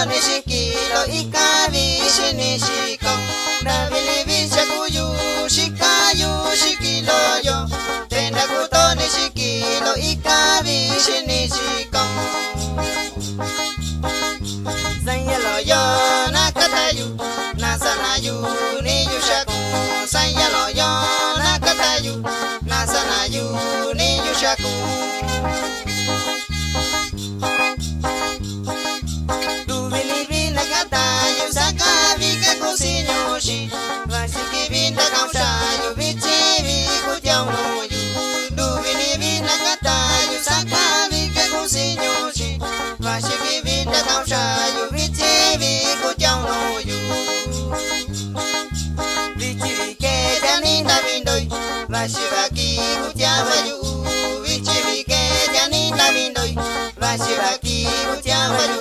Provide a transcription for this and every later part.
Ni shikilo ikabi shini shikon Nabili bicha kuyu shikayu shikilo yo Tenda kuto ni shikilo ikabi shini shikon Sanyalo yo nakatayu Nasanayu ni yushaku Sanyalo yo nakatayu Nasanayu ni yushaku Sinyoshi, vasiki vinda kaushayu, vichivi kutiao noyu. Duvini vinda katayu, sakavi ke kusinyoshi, vasiki vinda kaushayu, vichivi kutiao noyu. Vichivi ke janinda vindoi, vasivaki kutiavayu. Vichivi ke janinda vindoi, vasivaki kutiavayu.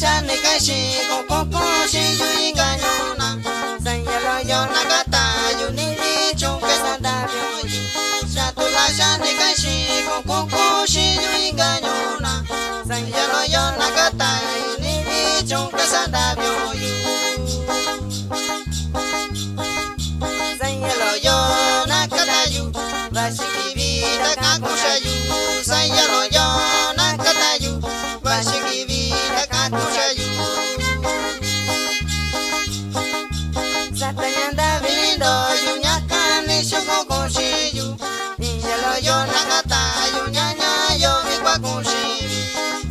Shane kashi koko shi yuinga nyona Sanyalo yo nagata yuniri chunke sandabyo yu Shatula shane kashi koko shi yuinga nyona Sanyalo yo nagata yuniri chunke sandabyo yu Sanyalo yo nagata yu Vashiki vida kakusha yu Sanyalo yo nagata yu Vashiki vida kakusha yu Satanyanda vindo yu nyakane shoko koshi yu Injalo yo nagata yu nyanya yo vikwa koshi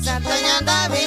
Satanyanda vindo